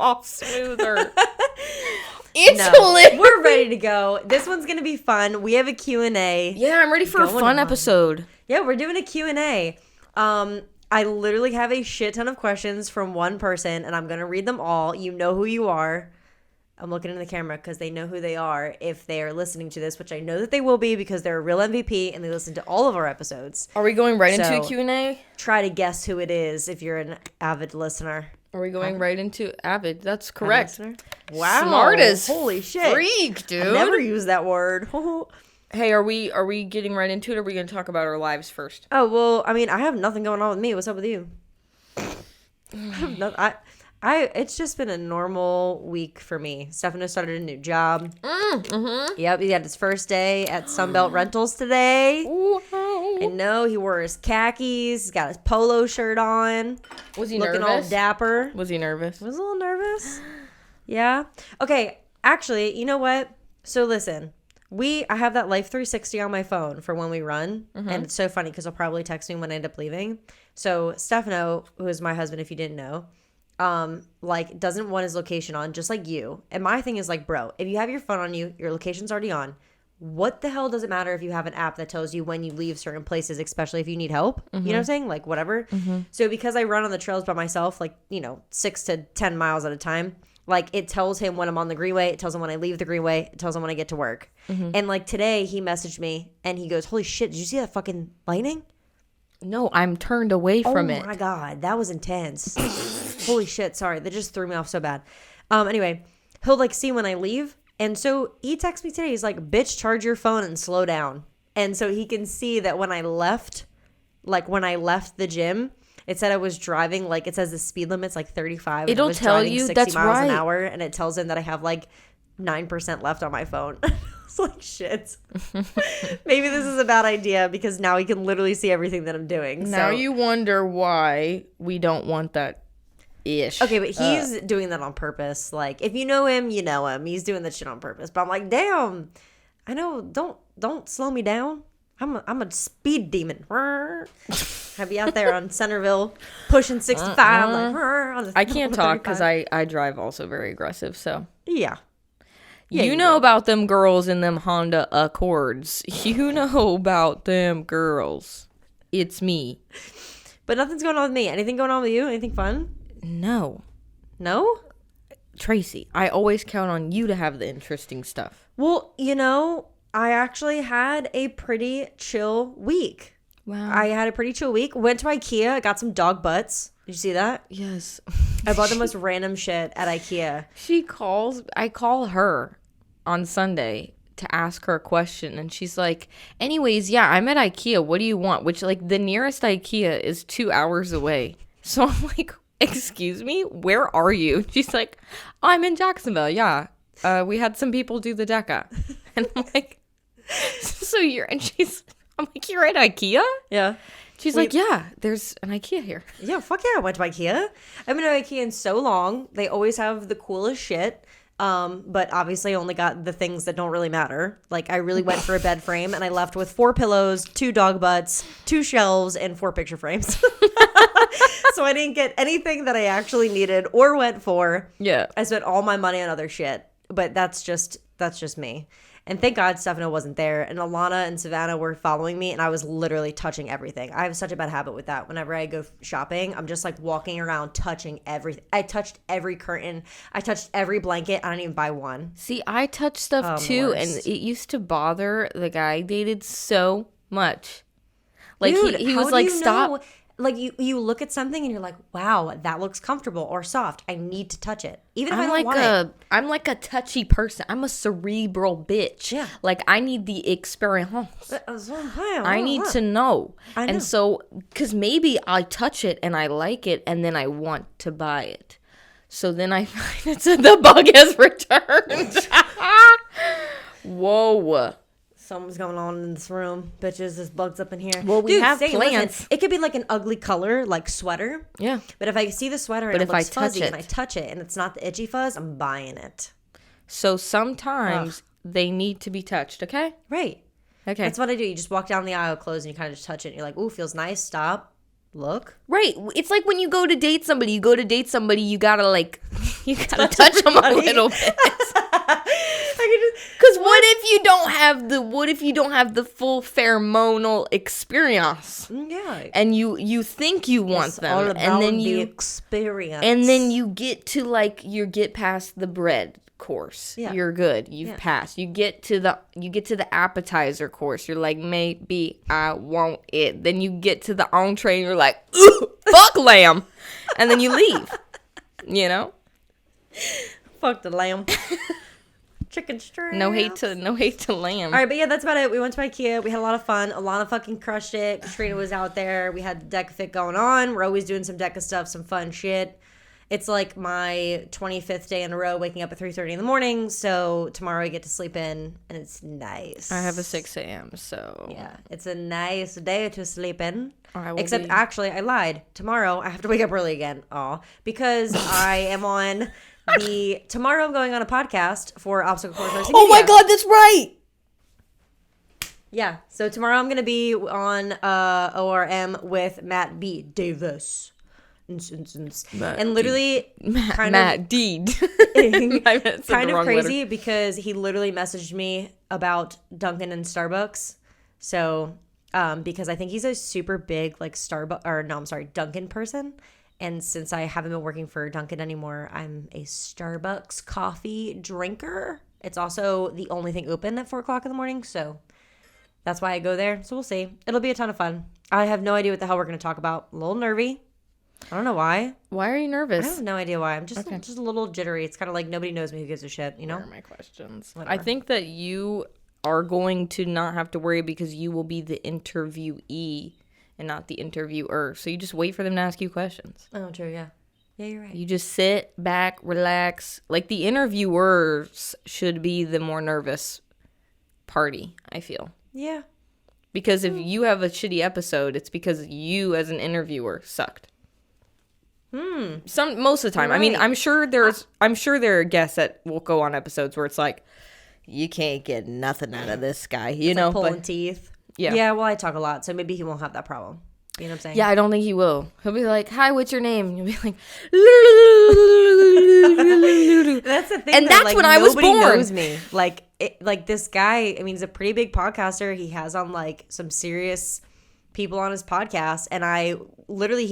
off smoother. We're ready to go. This one's going to be fun. We have a Q&A. Yeah, I'm ready for a fun episode. Yeah, we're doing a Q&A. I literally have a shit ton of questions from one person, and I'm going to read them all. You know who you are. I'm looking in the camera because they know who they are if they are listening to this, which I know that they will be because they're a real MVP and they listen to all of our episodes. Are we going right into a Q&A? Try to guess who it is if you're an avid listener. Are we going right into avid? That's correct. Wow. Smart as holy shit. Freak, dude. I never use that word. Hey, are we getting right into it, or are we going to talk about our lives first? Oh, well, I mean, I have nothing going on with me. What's up with you? It's just been a normal week for me. Stefano started a new job. Yep, he had his first day at Sunbelt Rentals today. Wow. I know, he wore his khakis. He's got his polo shirt on. Was he looking nervous? all dapper. Was he nervous? I was a little nervous. Yeah. Okay, actually, you know what? So listen, I have that Life 360 on my phone for when we run. And it's so funny because he'll probably text me when I end up leaving. So Stefano, who is my husband if you didn't know, doesn't want his location on, just like you. And my thing is like, bro, if you have your phone on you, your location's already on. What the hell does it matter if you have an app that tells you when you leave certain places, especially if you need help? You know what I'm saying? Like, whatever. So because I run on the trails by myself, 6 to 10 miles at a time, it tells him when I'm on the greenway. It tells him when I leave the greenway. It tells him when I get to work. And today he messaged me and he goes, holy shit, did you see that fucking lightning? No, I'm turned away from it. Oh my God, that was intense. Holy shit, sorry. That just threw me off so bad. Anyway, he'll see when I leave. And so he texts me today. He's like, bitch, charge your phone and slow down. And so he can see that when I left the gym, it said I was driving, it says the speed limit's 35. It'll tell you 60 that's miles right. an hour. And it tells him that I have 9% left on my phone. It's like, shit. Maybe this is a bad idea because now he can literally see everything that I'm doing. Now you wonder why we don't want that ish. Okay, but he's doing that on purpose. If you know him, you know him. He's doing that shit on purpose. But I'm like, damn. I know. Don't slow me down. I'm a speed demon. I'd be out there on Centerville pushing 65. I can't talk because I drive also very aggressive. So yeah. You know about them girls in them Honda Accords. You know about them girls. It's me. But nothing's going on with me. Anything going on with you? Anything fun? No. No? Tracy, I always count on you to have the interesting stuff. Well, I actually had a pretty chill week. Wow. I had a pretty chill week. Went to IKEA. I got some dog butts. Did you see that? Yes. I bought the most random shit at IKEA. I call her on Sunday to ask her a question, and she's like, anyways, yeah, I'm at IKEA. What do you want? Which, the nearest IKEA is 2 hours away. So I'm like, excuse me? Where are you? She's like, oh, I'm in Jacksonville. Yeah. We had some people do the DECA. And I'm like, I'm like, you're at IKEA? Yeah. She's like, yeah, there's an IKEA here. Yeah, fuck yeah, I went to IKEA. I haven't been to IKEA in so long. They always have the coolest shit. But obviously I only got the things that don't really matter. I really went for a bed frame and I left with 4 pillows, 2 dog butts, 2 shelves, and 4 picture frames. So I didn't get anything that I actually needed or went for. Yeah. I spent all my money on other shit. But that's just me. And thank God Stefano wasn't there. And Alana and Savannah were following me, and I was literally touching everything. I have such a bad habit with that. Whenever I go shopping, I'm just walking around touching everything. I touched every curtain. I touched every blanket. I didn't even buy one. See, I touch stuff too, and it used to bother the guy I dated so much. Dude, he was like, stop. Know? You look at something and you're like, wow, that looks comfortable or soft. I need to touch it. Even if I don't want it. I'm like a touchy person. I'm a cerebral bitch. Yeah. I need the experience. I need to know. I know. And so, because maybe I touch it and I like it and then I want to buy it. So then I find the bug has returned. Whoa. Something's going on in this room. Bitches, there's bugs up in here. Well, we have plants. Listen, it could be an ugly color, like sweater. Yeah. But if I see the sweater and it looks fuzzy and I touch it and it's not the itchy fuzz, I'm buying it. So sometimes they need to be touched, okay? Right. Okay. That's what I do. You just walk down the aisle, clothes, and you kind of just touch it. And you're like, ooh, feels nice. Stop. Look. Right. It's like when you go to date somebody, you gotta You gotta touch them a little bit. Because what if you don't have the full phermonal experience? Yeah. And you think you want It's them, all about and then the experience. and then you get to you get past the bread course. Yeah. You're good. You've passed. You get to the appetizer course. You're like, maybe I want it. Then you get to the entree and you're like, ooh, fuck lamb. And then you leave. You know? Fuck the lamb. Chicken strips. No hate to lamb. All right, but yeah, that's about it. We went to IKEA. We had a lot of fun. Alana fucking crushed it. Katrina was out there. We had the Deca Fit going on. We're always doing some Deca stuff, some fun shit. It's like my 25th day in a row waking up at 3:30 in the morning. So tomorrow I get to sleep in, and it's nice. I have a 6 a.m., so. Yeah, it's a nice day to sleep in. Except, actually, I lied. Tomorrow I have to wake up early again. Because I am on tomorrow I'm going on a podcast for Obstacle Course Racing. Oh my God, that's right! Yeah, so tomorrow I'm going to be on ORM with Matt B. Davis. And literally Matt Deed. kind of crazy because he literally messaged me about Dunkin' and Starbucks. So, because I think he's a super big Dunkin' person. And since I haven't been working for Dunkin' anymore, I'm a Starbucks coffee drinker. It's also the only thing open at 4 o'clock in the morning. So that's why I go there. So we'll see. It'll be a ton of fun. I have no idea what the hell we're going to talk about. A little nervy. I don't know why. Why are you nervous? I have no idea why. I'm just a little jittery. It's kind of like nobody knows me. Who gives a shit, you know? What are my questions? Whatever. I think that you are going to not have to worry because you will be the interviewee and not the interviewer. So you just wait for them to ask you questions. Oh, true, yeah. Yeah, you're right. You just sit back, relax. Like the interviewers should be the more nervous party, I feel. Yeah. Because if you have a shitty episode, it's because you as an interviewer sucked. Most of the time. Right. I mean, I'm sure there are guests that will go on episodes where it's like, you can't get nothing out of this guy, you know, like pulling teeth. Yeah. Yeah, well, I talk a lot, so maybe he won't have that problem. You know what I'm saying? Yeah, I don't think he will. He'll be like, "Hi, what's your name?" And you'll be like, that's the thing. And that's when I was born. Nobody knows me. Like this guy. I mean, he's a pretty big podcaster. He has on like some serious people on his podcast, and he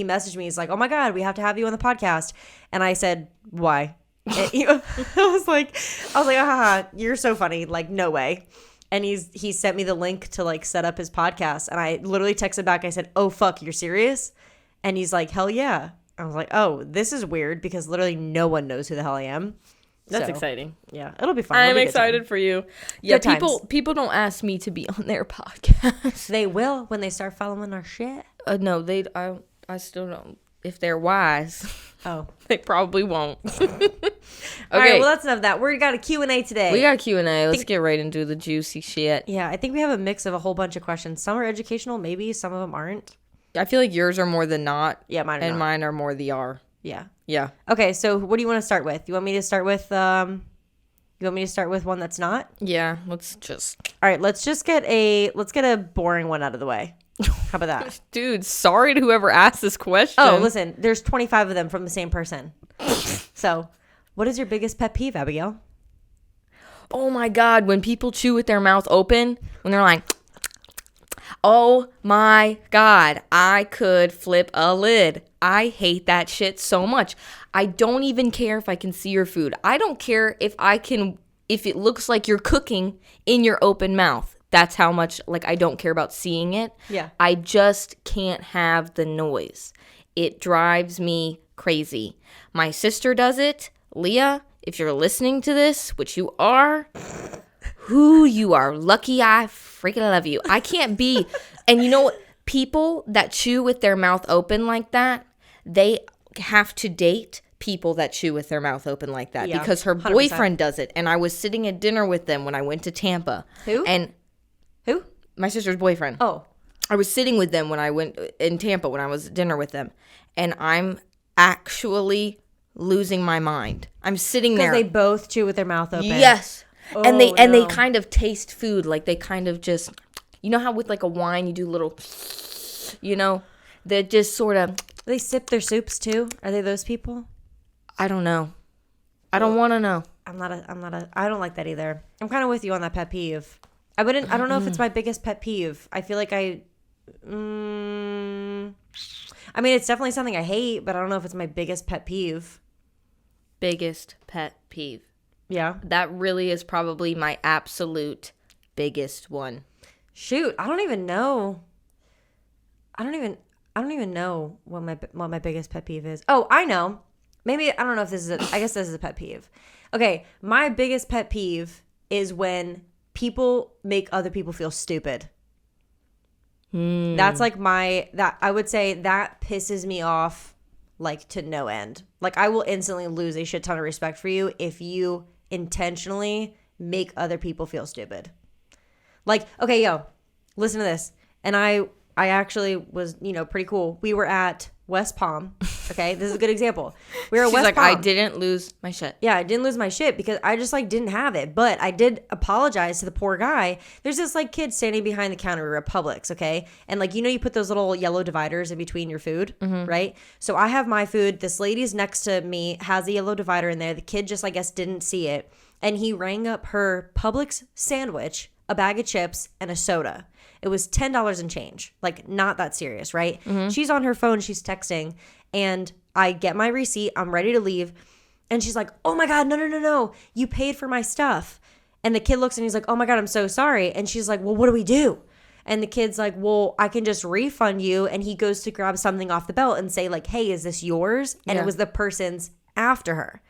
messaged me. He's like, "Oh my God, we have to have you on the podcast." And I said, "Why?" I was like, "Ah, you're so funny." Like, no way. And he sent me the link to like set up his podcast, and I literally texted back. I said, "Oh fuck, you're serious?" And he's like, "Hell yeah." I was like, "Oh, this is weird because literally no one knows who the hell I am." That's exciting. Yeah, it'll be fun. I'm excited for you. Yeah, people don't ask me to be on their podcast. They will when they start following our shit. No, I still don't. If they're wise, they probably won't. Okay. All right, well, that's enough of that. We got a Q&A today. We got a Q&A. Let's get right into the juicy shit. Yeah, I think we have a mix of a whole bunch of questions. Some are educational, maybe. Some of them aren't. I feel like yours are more than not. Yeah, mine are and not. Mine are more the are. Yeah. Yeah. Okay, so what do you want to start with? You want me to start with one that's not? Yeah, let's just. All right, let's get a boring one out of the way. How about that? Dude, sorry to whoever asked this question. Oh, listen, there's 25 of them from the same person. So, what is your biggest pet peeve, Abigail? Oh my God, when people chew with their mouth open, when they're like, oh my God, I could flip a lid. I hate that shit so much. I don't even care if I can see your food. I don't care if it looks like you're cooking in your open mouth. That's how much, I don't care about seeing it. Yeah. I just can't have the noise. It drives me crazy. My sister does it. Leah, if you're listening to this, which you are, you are lucky. I freaking love you. I can't be. And you know what? People that chew with their mouth open like that, they have to date people that chew with their mouth open like that. Yeah, because her 100%. Boyfriend does it. And I was sitting at dinner with them when I went to Tampa. Who? Who? My sister's boyfriend. Oh. I was sitting with them when I went in Tampa when I was at dinner with them. And I'm actually losing my mind. I'm sitting there. Because they both chew with their mouth open. Yes. Oh, and they kind of taste food. Like they kind of just, you know how with like a wine you do little, they just sort of. They sip their soups too? Are they those people? I don't know. I don't want to know. I don't like that either. I'm kind of with you on that pet peeve. I don't know if it's my biggest pet peeve. I feel like I mean, it's definitely something I hate, but I don't know if it's my biggest pet peeve. Biggest pet peeve. Yeah. That really is probably my absolute biggest one. Shoot, I don't even know. I don't even know what my biggest pet peeve is. Oh, I know. Maybe I don't know if this is I guess this is a pet peeve. Okay, my biggest pet peeve is when people make other people feel stupid. That's like that I would say that pisses me off like to no end. Like I will instantly lose a shit ton of respect for you if you intentionally make other people feel stupid. Like, okay, yo, listen to this. And I actually was, pretty cool. We were at West Palm. Okay, this is a good example. We were at West Palm. I didn't lose my shit. Yeah, I didn't lose my shit because I just didn't have it. But I did apologize to the poor guy. There's this kid standing behind the counter. We were at Publix, okay? And you put those little yellow dividers in between your food, right? So I have my food. This lady's next to me has a yellow divider in there. The kid just, I guess, didn't see it. And he rang up her Publix sandwich, a bag of chips, and a soda. It was $10 and change. Not that serious, right? She's on her phone. She's texting. And I get my receipt. I'm ready to leave. And she's like, oh, my God, no. You paid for my stuff. And the kid looks and he's like, oh, my God, I'm so sorry. And she's like, well, what do we do? And the kid's like, well, I can just refund you. And he goes to grab something off the belt and say, hey, is this yours? And it was the person's after her.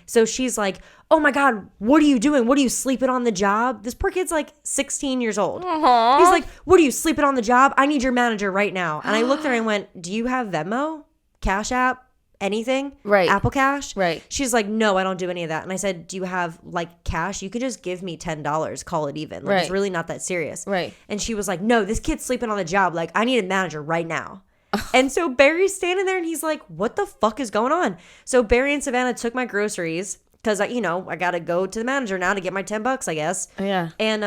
So she's like, oh my God, what are you doing? What are you sleeping on the job? This poor kid's 16 years old. Aww. He's like, what are you sleeping on the job? I need your manager right now. And I looked at her and went, do you have Venmo, Cash App, anything? Right. Apple Cash? Right. She's like, no, I don't do any of that. And I said, do you have cash? You could just give me $10, call it even. It's really not that serious. Right. And she was like, no, this kid's sleeping on the job. I need a manager right now. And so Barry's standing there and he's like, what the fuck is going on? So Barry and Savannah took my groceries because, I got to go to the manager now to get my $10, I guess. Yeah. And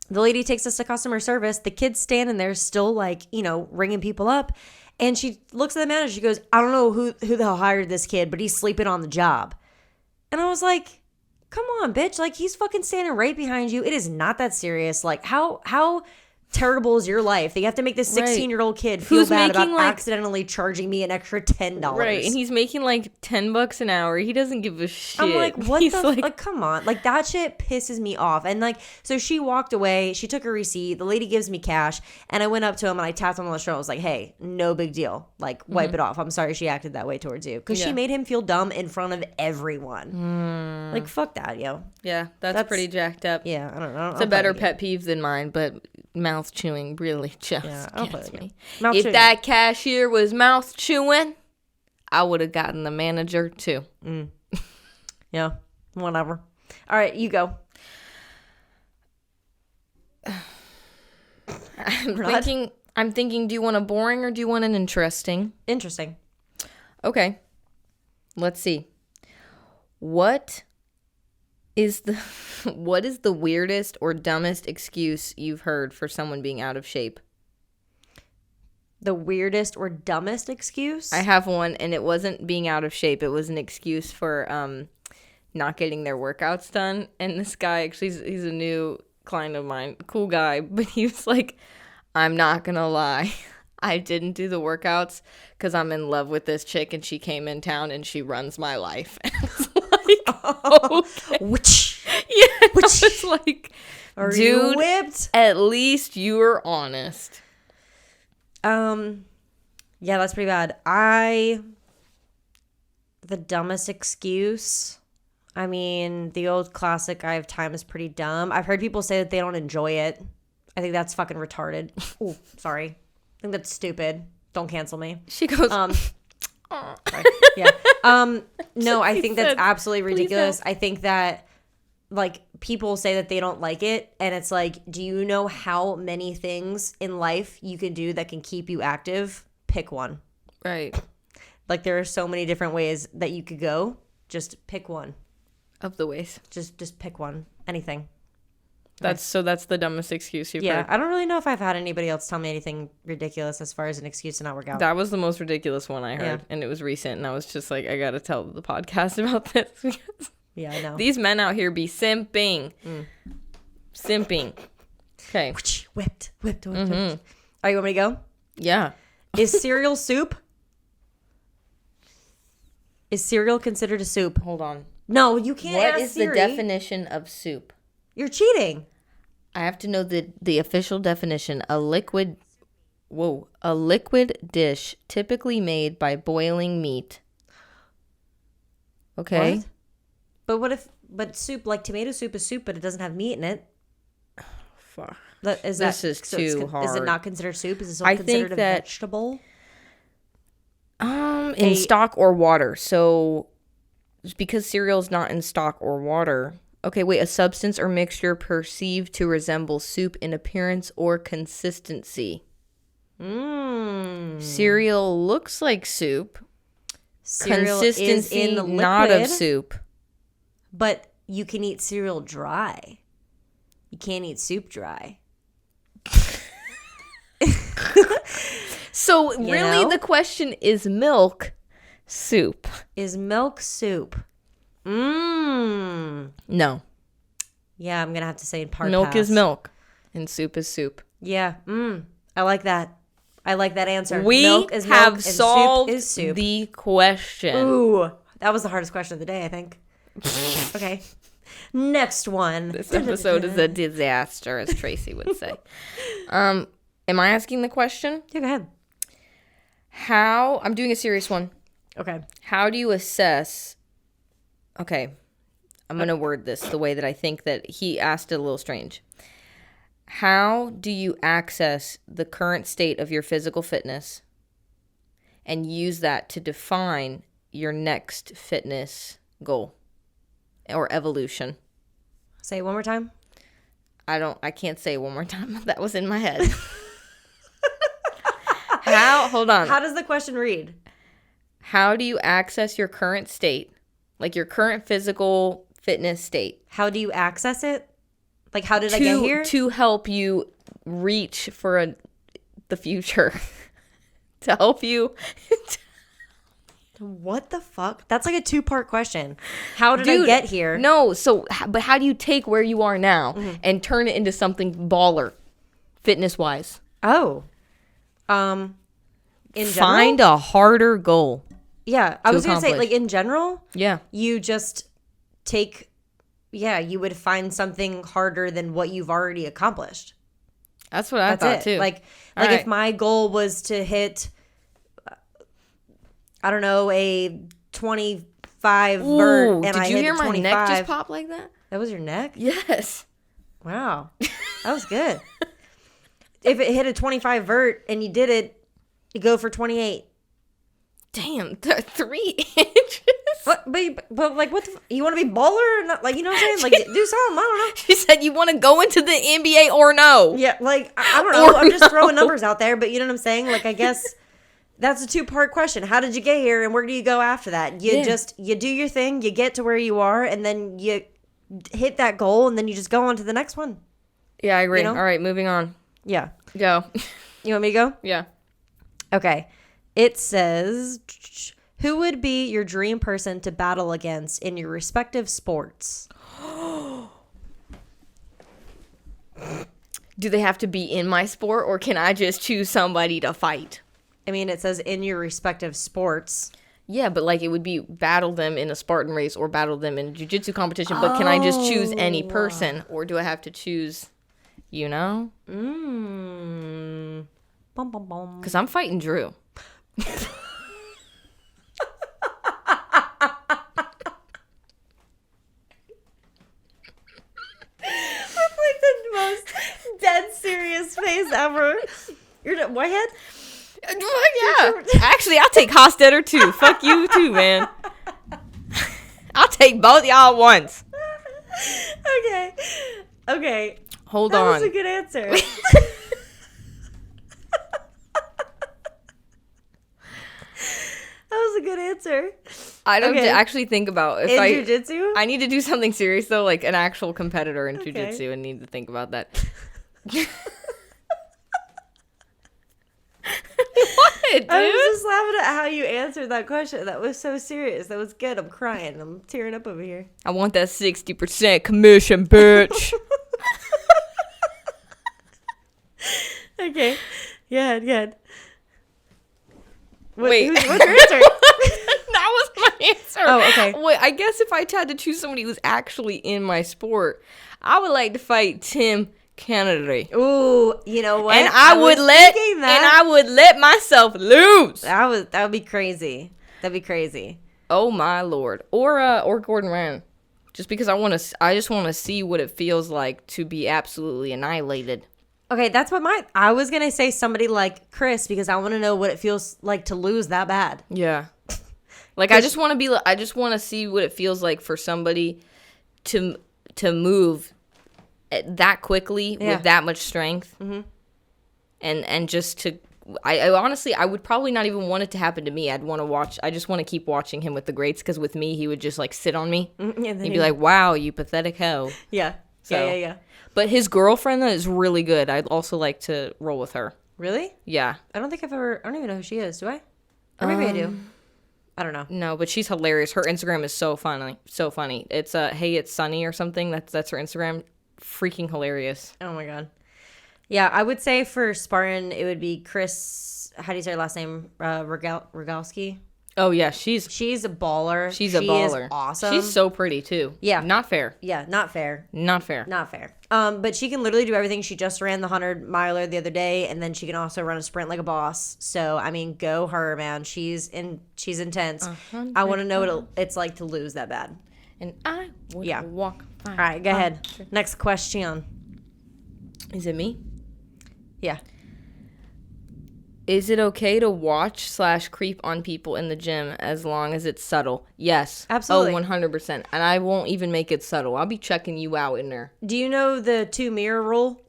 the lady takes us to customer service. The kid's standing there still ringing people up. And she looks at the manager. She goes, I don't know who the hell hired this kid, but he's sleeping on the job. And I was like, come on, bitch. He's fucking standing right behind you. It is not that serious. How terrible is your life that you have to make this 16-year-old kid feel bad about accidentally charging me an extra $10? Right, and he's making $10 an hour. He doesn't give a shit. I'm like, what the come on. That shit pisses me off. And so she walked away. She took her receipt. The lady gives me cash. And I went up to him and I tapped him on the shoulder. I was like, hey, no big deal. Wipe it off. I'm sorry she acted that way towards you. Because she made him feel dumb in front of everyone. Fuck that, yo. Yeah, that's pretty jacked up. Yeah, I don't know. It's a better pet peeve than mine, but mouth chewing really just gets me. If that cashier was mouth chewing, I would have gotten the manager too. Yeah, whatever. All right, you go. I'm thinking, do you want a boring or do you want an interesting? Interesting. Okay. Let's see. What is the weirdest or dumbest excuse you've heard for someone being out of shape? The weirdest or dumbest excuse? I have one, and it wasn't being out of shape. It was an excuse for not getting their workouts done. And this guy, actually, he's a new client of mine, cool guy, but he was like, I'm not gonna lie, I didn't do the workouts because I'm in love with this chick and she came in town and she runs my life. And I was like, okay. Which? Yeah, which? I was like, are dude, you whipped? At least you were honest. Yeah, that's pretty bad. The dumbest excuse. I mean, the old classic, I have time is pretty dumb. I've heard people say that they don't enjoy it. I think that's fucking retarded. Ooh, sorry. I think that's stupid. Don't cancel me. She goes, sorry. Yeah. No, I think that's absolutely ridiculous. I think that people say that they don't like it, and it's do you know how many things in life you can do that can keep you active? Pick one. Right. There are so many different ways that you could go. Just pick one. Of the ways. Just pick one. Anything. That's the dumbest excuse you've Yeah, heard. I don't really know if I've had anybody else tell me anything ridiculous as far as an excuse to not work out. That was the most ridiculous one I heard, and it was recent, and I was just like, I gotta tell the podcast about this because Yeah, I know. these men out here be simping. Simping. Okay. Whipped. All right, you want me to go? Yeah. Is cereal soup? Is cereal considered a soup? Hold on. No, you can't What ask is Siri. the definition of soup? You're cheating. I have to know the official definition. A liquid dish typically made by boiling meat. Okay. What? But soup, like tomato soup is soup, but it doesn't have meat in it. Fuck. This is too hard. Is it not considered soup? Is it still I considered think a that- vegetable? In stock or water. So because cereal is not in stock or water. Okay, wait, a substance or mixture perceived to resemble soup in appearance or consistency. Cereal looks like soup. Cereal Consistency is in the liquid, not of soup. but you can eat cereal dry. You can't eat soup dry. So really the question is milk soup. Is milk soup? No. Yeah, I'm gonna have to say in part. Milk pass. is milk and soup is soup. Yeah. I like that. I like that answer. We milk is have milk and solved soup is soup. the question. Ooh, that was the hardest question of the day, I think. Okay. Next one. This episode is a disaster, as Tracy would say. Am I asking the question? Yeah, go ahead. I'm doing a serious one. Okay. How do you assess? Okay, I'm going to word this the way that I think that he asked it a little strange. How do you access the current state of your physical fitness and use that to define your next fitness goal or evolution? Say it one more time. I can't say it one more time. That was in my head. Hold on. How does the question read? How do you access your current state, like your current physical fitness state? How do you access it? Like, how did I get here? To help you reach for the future. To help you. What the fuck? That's like a 2-part question. How did I get here? No, but how do you take where you are now and turn it into something baller, fitness-wise? Oh. In general? Find a harder goal. Yeah, I was going to say, accomplish. like, in general, Yeah. you just you would find something harder than what you've already accomplished. That's what I thought, too. Like All if my goal was to hit, I don't know, a 25 vert, and did I you hit hear a my 25. neck just pop like that? That was your neck? Yes. Wow. That was good. If it hit a 25 vert and you did it, you go for 28. Damn, 3 inches. But like, what you want to be baller or not? Like, you know what I'm saying? Like, do something. I don't know. She said you want to go into the NBA or no. Yeah, like, I don't know. I'm just throwing numbers out there, but you know what I'm saying? Like, I guess that's a 2-part question. How did you get here and where do you go after that? You do your thing, you get to where you are, and then you hit that goal, and then you just go on to the next one. Yeah, I agree. You know? All right, moving on. Yeah. Go. You want me to go? Yeah. Okay. It says, who would be your dream person to battle against in your respective sports? Do they have to be in my sport or can I just choose somebody to fight? I mean, it says in your respective sports. Yeah, but like it would be battle them in a Spartan race or battle them in a jiu-jitsu competition. But can I just choose any person or do I have to choose, you know? Bum, bum, bum. Because I'm fighting Drew. That's like the most dead serious face ever. You're whitehead? Yeah. Actually, I'll take Hostetter too. Fuck you too, man. I'll take both y'all at once. Okay. Hold That on. was a good answer. That was a good answer. I don't have to actually think about if in I jujitsu. I need to do something serious though, like an actual competitor in Okay. jujitsu, and need to think about that. What, dude? I was just laughing at how you answered that question. That was so serious. That was good. I'm crying. I'm tearing up over here. I want that 60% commission, bitch. Okay. Yeah, good. Wait. What's your answer? That was my answer. Oh, okay. Wait, I guess if I had to choose somebody who's actually in my sport, I would like to fight Tim Kennedy. Ooh, you know what? And I would let myself lose. That would be crazy. That'd be crazy. Oh my lord. Or Gordon Ryan. Just because I just want to see what it feels like to be absolutely annihilated. Okay, that's what I was gonna say somebody like Chris because I want to know what it feels like to lose that bad. Yeah. Like I just want to see what it feels like for somebody to move that quickly with that much strength. Mm-hmm. And just to I honestly I would probably not even want it to happen to me. I just want to keep watching him with the greats, because with me he would just like sit on me and he'd be like, "Wow, you pathetic hoe." Yeah. So, Yeah. But his girlfriend is really good. I'd also like to roll with her. Really? Yeah. I don't even know who she is. Do I? Or maybe I do. I don't know. No, but she's hilarious. Her Instagram is so funny. So funny. It's hey, it's Sunny or something. That's her Instagram. Freaking hilarious. Oh my god. Yeah, I would say for Spartan it would be Chris. How do you say her last name? Rogalski. Oh yeah, she's a baller. She's a baller. Is awesome. She's so pretty too. Yeah. Not fair. Yeah, not fair. Not fair. Not fair. But she can literally do everything. She just ran the 100-miler the other day, and then she can also run a sprint like a boss. So I mean, go her, man. She's intense. I want to know what it's like to lose that bad. And I would walk. All right, go ahead. Next question. Is it me? Yeah. Is it okay to watch / creep on people in the gym as long as it's subtle? Yes. Absolutely. Oh, 100%. And I won't even make it subtle. I'll be checking you out in there. Do you know the 2-mirror rule?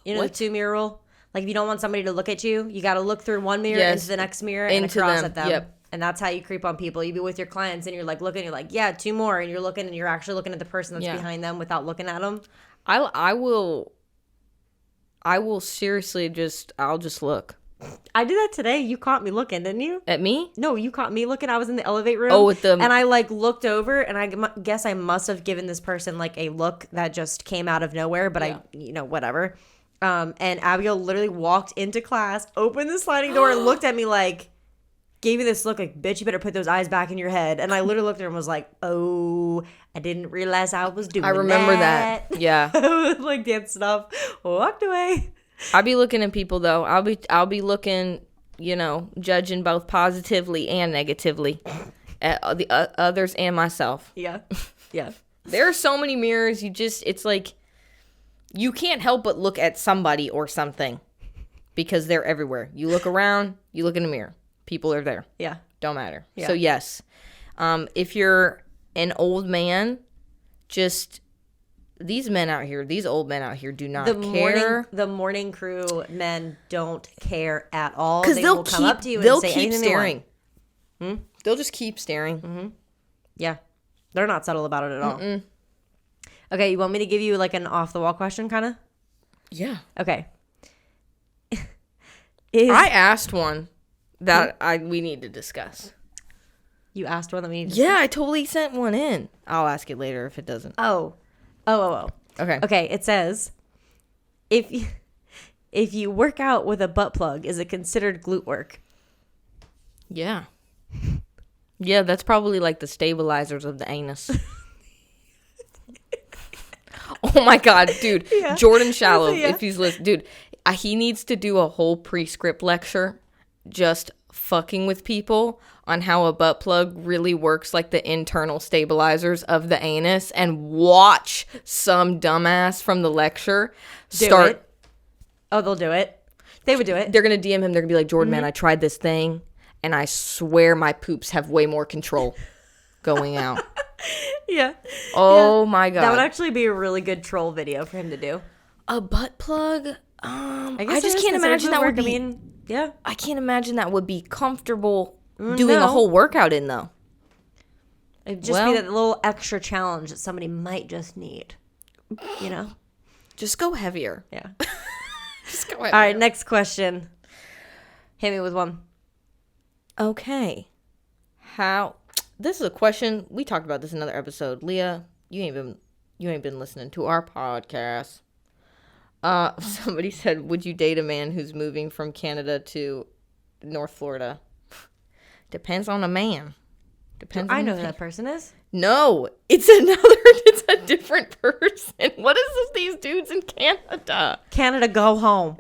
You know What? the 2-mirror rule? Like if you don't want somebody to look at you, you got to look through one mirror into the next mirror and across at them. Yep. And that's how you creep on people. You be with your clients and you're like looking, you're like, yeah, 2 more. And you're looking and you're actually looking at the person that's behind them without looking at them. I will seriously I'll just look. I did that today. You caught me looking, didn't you? At me? No, you caught me looking. I was in the elevate room. Oh, with the... And I like looked over and I guess I must have given this person like a look that just came out of nowhere, but whatever. And Abigail literally walked into class, opened the sliding door and looked at me like, gave me this look like, bitch, you better put those eyes back in your head. And I literally looked at her and was like, oh, I didn't realize I was doing that. I remember that. Yeah. I was like dancing off, walked away. I'll be looking at people though. I'll be looking, judging both positively and negatively at the others and myself. Yeah. Yeah. There are so many mirrors. It's like you can't help but look at somebody or something because they're everywhere. You look around, you look in the mirror. People are there. Yeah. Don't matter. Yeah. So yes, if you're an old man, just these old men out here do not care. The morning crew men don't care at all. Because they'll come up to you and say anything staring. they want. They'll just keep staring. Mm-hmm. Yeah. They're not subtle about it at all. Okay, you want me to give you like an off the wall question kind of? Yeah. Okay. I asked one that we need to discuss. You asked one that we need to discuss? Yeah, I totally sent one in. I'll ask it later if it doesn't. Oh. Okay. Okay, it says, if you work out with a butt plug, is it considered glute work? Yeah. Yeah, that's probably like the stabilizers of the anus. Oh my god, dude. Yeah. Jordan Shallow, if he's listening. Dude, he needs to do a whole pre-script lecture just fucking with people on how a butt plug really works like the internal stabilizers of the anus, and watch some dumbass from the lecture start. Do it. Oh, they'll do it. They would do it. They're going to DM him. They're going to be like, Jordan, man, I tried this thing and I swear my poops have way more control going out. Yeah. Oh my God. That would actually be a really good troll video for him to do. A butt plug? I guess just can't imagine that would be. yeah. I can't imagine that would be comfortable doing a whole workout in, though. It'd just be that little extra challenge that somebody might just need. You know? Just go heavier. Yeah. Just go heavier. All right, next question. Hit me with one. Okay. This is a question. We talked about this in another episode. Leah, you ain't been listening to our podcast. Somebody said, would you date a man who's moving from Canada to North Florida? Depends on the man. Depends. I know who that person is. No, it's a different person. What is this, these dudes in Canada? Canada, go home.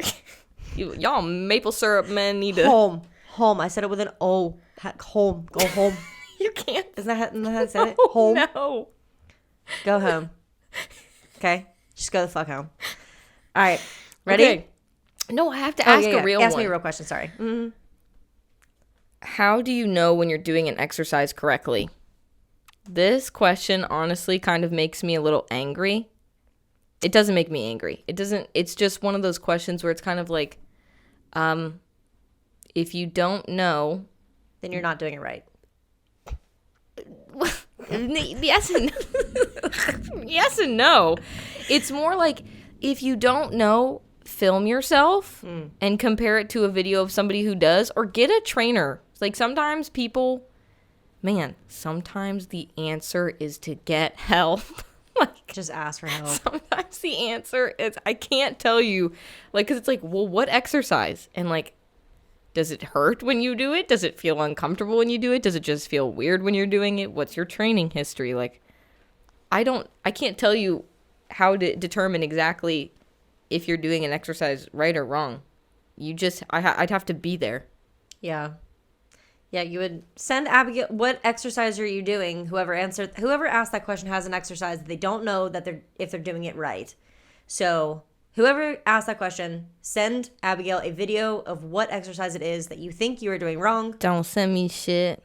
Y'all maple syrup men need to home. I said it with an O. Home. Go home. You can't. Isn't that how I said it? Home. No. Go home. Okay, just go the fuck home. All right, ready? Okay. No, I have to ask a real one. Ask me a real question. Sorry. Mm-hmm. How do you know when you're doing an exercise correctly? This question honestly kind of makes me a little angry. It doesn't make me angry. It's just one of those questions where it's kind of like, if you don't know, then you're not doing it right. Yes and yes and no. It's more like, if you don't know, film yourself and compare it to a video of somebody who does, or get a trainer. Like, sometimes sometimes the answer is to get help. Like, just ask for help. Sometimes the answer is, I can't tell you, like, because it's like, well, what exercise? And like, does it hurt when you do it? Does it feel uncomfortable when you do it? Does it just feel weird when you're doing it? What's your training history? Like, I can't tell you how to determine exactly if you're doing an exercise right or wrong. I'd have to be there. Yeah. Yeah, you would send Abigail, what exercise are you doing? Whoever asked that question has an exercise that they don't know if they're doing it right. So whoever asked that question, send Abigail a video of what exercise it is that you think you are doing wrong. Don't send me shit.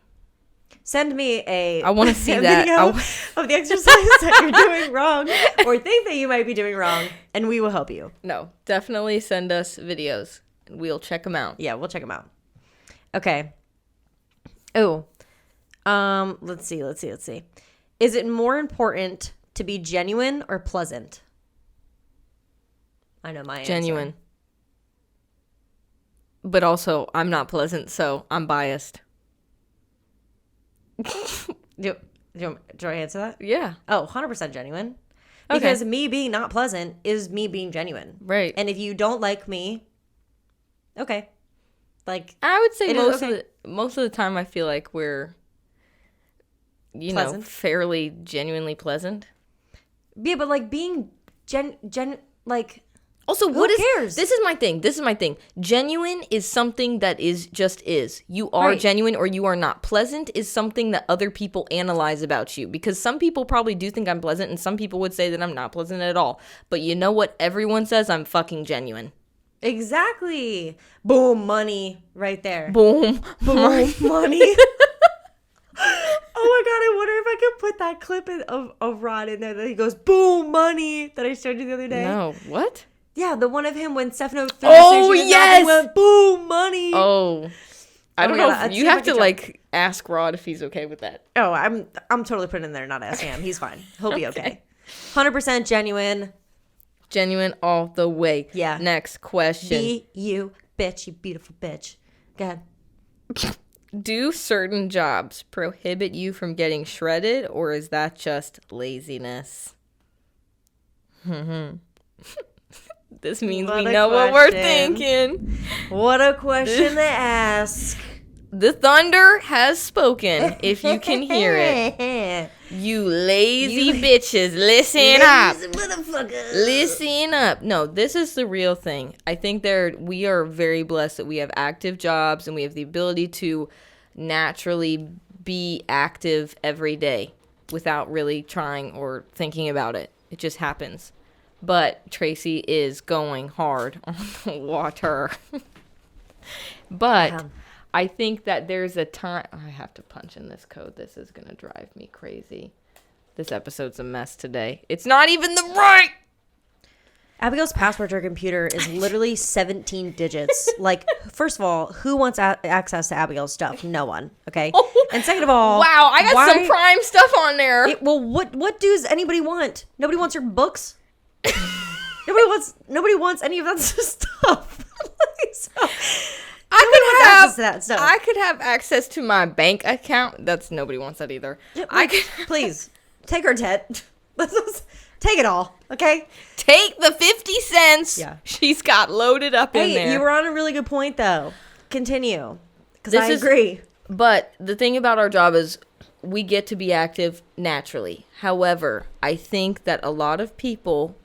Send me I want to see that video of the exercise that you're doing wrong or think that you might be doing wrong, and we will help you. No, definitely send us videos. We'll check them out. Yeah, we'll check them out. Okay. Oh, let's see. Is it more important to be genuine or pleasant? I know my answer. Genuine. But also, I'm not pleasant, so I'm biased. Do I answer that? Yeah. Oh, 100% genuine. Okay. Because me being not pleasant is me being genuine. Right. And if you don't like me, okay. Like, I would say most of the time I feel like we're, pleasant. Fairly genuinely pleasant. Yeah, but like being like, also, who cares? This is my thing. Genuine is something that is. You are right. genuine or you are not. Pleasant is something that other people analyze about you, because some people probably do think I'm pleasant and some people would say that I'm not pleasant at all. But you know what? Everyone says I'm fucking genuine. Exactly. Boom, money right there. Boom, money. Oh my God, I wonder if I could put that clip of Rod in there that he goes, boom, money, that I showed you the other day. No, what? Yeah, the one of him when Stefano threw oh, the sushi yes! and went, boom, money. Oh, I don't know. God, you have to like ask Rod if he's okay with that. Oh, I'm totally putting it in there, not asking him. He's fine. He'll be okay. 100% genuine. Genuine all the way. Yeah. Next question. Be you, bitch, you beautiful bitch. Go ahead. Do certain jobs prohibit you from getting shredded, or is that just laziness? This means we know what we're thinking. What a question to ask. The thunder has spoken, if you can hear it. You lazy bitches, listen up. Listen up. No, this is the real thing. I think we are very blessed that we have active jobs and we have the ability to naturally be active every day without really trying or thinking about it. It just happens. But Tracy is going hard on the water. But... yeah. I think that there's a time... I have to punch in this code. This is going to drive me crazy. This episode's a mess today. It's not even the right... Abigail's password to her computer is literally 17 digits. Like, first of all, who wants access to Abigail's stuff? No one. Okay. And second of all, wow, I got some prime stuff on there. What does anybody want? Nobody wants your books. Nobody wants any of that stuff. So, I could have access to my bank account. Nobody wants that either. Please take her debt. Take it all, okay? Take the 50 cents she's got loaded up in there. You were on a really good point, though. Continue, because I agree. But the thing about our job is we get to be active naturally. However, I think that a lot of people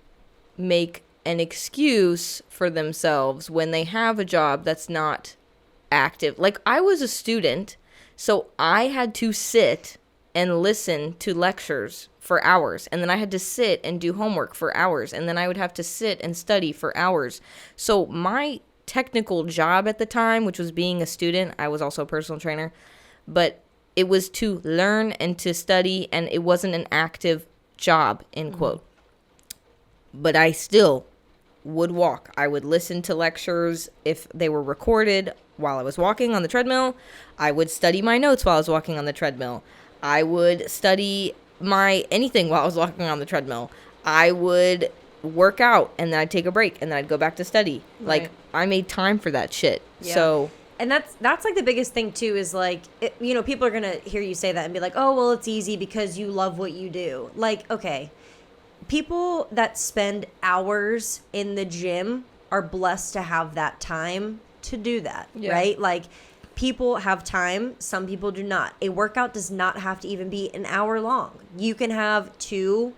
make an excuse for themselves when they have a job that's not active. Like, I was a student, so I had to sit and listen to lectures for hours, and then I had to sit and do homework for hours, and then I would have to sit and study for hours. So my technical job at the time, which was being a student, I was also a personal trainer, but it was to learn and to study, and it wasn't an active job, end quote. But I still would walk. I would listen to lectures if they were recorded while I was walking on the treadmill. I would study my notes while I was walking on the treadmill. I would study anything while I was walking on the treadmill. I would work out, and then I'd take a break, and then I'd go back to study. Right. Like, I made time for that shit. Yeah. So, and that's like the biggest thing too, is like, people are gonna hear you say that and be like, oh, well, it's easy because you love what you do. Like, okay, people that spend hours in the gym are blessed to have that time to do that, right? Like, people have time, some people do not. A workout does not have to even be an hour long. You can have 2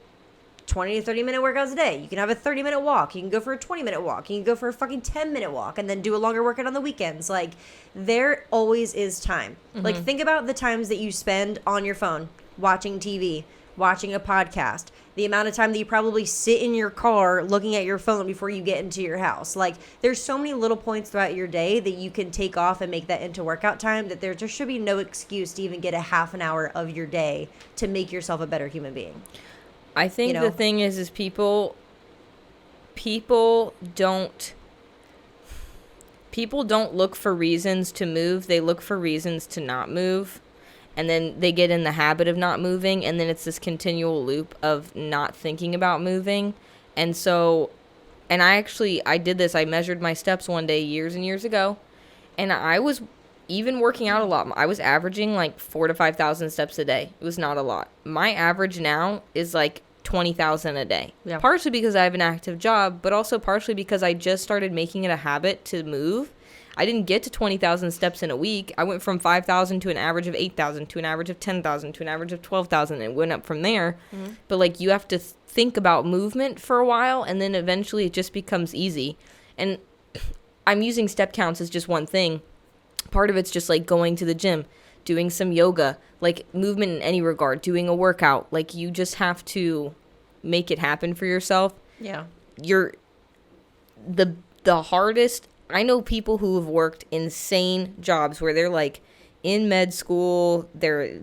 20 to 30 minute workouts a day. You can have a 30-minute walk. You can go for a 20-minute walk. You can go for a fucking 10-minute walk and then do a longer workout on the weekends. Like, there always is time. Like, think about the times that you spend on your phone, watching TV, watching a podcast, the amount of time that you probably sit in your car looking at your phone before you get into your house. Like, there's so many little points throughout your day that you can take off and make that into workout time, that there just should be no excuse to even get a half an hour of your day to make yourself a better human being. I think the thing is people don't look for reasons to move. They look for reasons to not move. And then they get in the habit of not moving, and then it's this continual loop of not thinking about moving. And so, and I did this. I measured my steps one day years and years ago, and I was even working out a lot. I was averaging like 4,000 to 5,000 steps a day. It was not a lot. My average now is like 20,000 a day. Yeah. Partially because I have an active job, but also partially because I just started making it a habit to move. I didn't get to 20,000 steps in a week. I went from 5,000 to an average of 8,000 to an average of 10,000 to an average of 12,000, and it went up from there. But like, you have to think about movement for a while, and then eventually it just becomes easy. And I'm using step counts as just one thing. Part of it's just like going to the gym, doing some yoga, like movement in any regard, doing a workout. Like, you just have to make it happen for yourself. Yeah. You're the hardest. I know people who have worked insane jobs where they're like in med school, they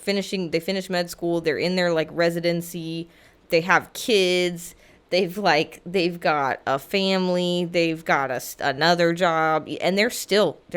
finish med school, they're in their like residency, they have kids, they've got a family, they've got another job, and they're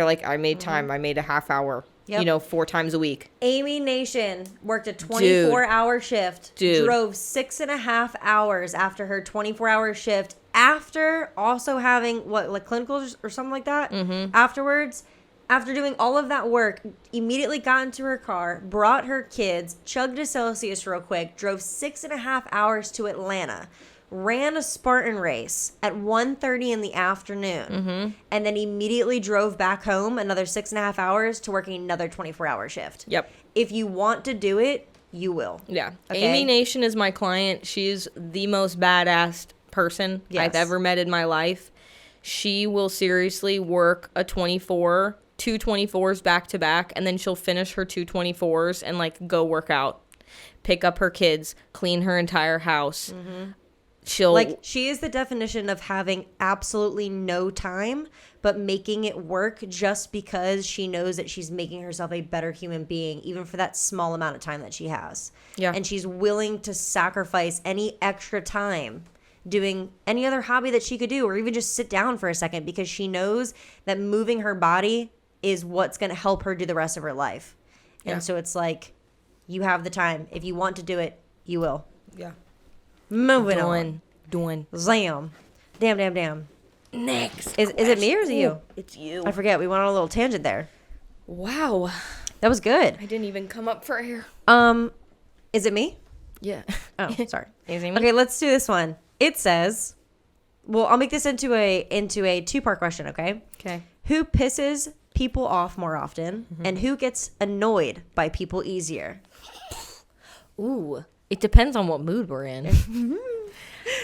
like, I made time, I made a half hour, 4 times a week. Amy Nation worked a 24-hour shift, drove 6.5 hours after her 24-hour shift, after also having clinicals or something like that. Afterwards, after doing all of that work, immediately got into her car, brought her kids, chugged a Celsius real quick, drove 6.5 hours to Atlanta, ran a Spartan race at 1:30 in the afternoon, and then immediately drove back home another 6.5 hours to working another 24-hour shift. Yep. If you want to do it, you will. Yeah. Okay? Amy Nation is my client. She's the most badass person I've ever met in my life. She will seriously work two 24s back to back, and then she'll finish her 2 24s and like go work out, pick up her kids, clean her entire house. She is the definition of having absolutely no time, but making it work just because she knows that she's making herself a better human being, even for that small amount of time that she has. Yeah. And she's willing to sacrifice any extra time doing any other hobby that she could do, or even just sit down for a second, because she knows that moving her body is what's going to help her do the rest of her life. Yeah. And so it's like, you have the time. If you want to do it, you will. Yeah. Moving on. Doing. Zam. Damn. Next. Is it me or is it you? It's you. I forget. We went on a little tangent there. Wow. That was good. I didn't even come up for air. Is it me? Yeah. Oh, sorry. Is it me? Okay, let's do this one. It says, well, I'll make this into a two-part question, okay? Okay. Who pisses people off more often, and who gets annoyed by people easier? Ooh. It depends on what mood we're in.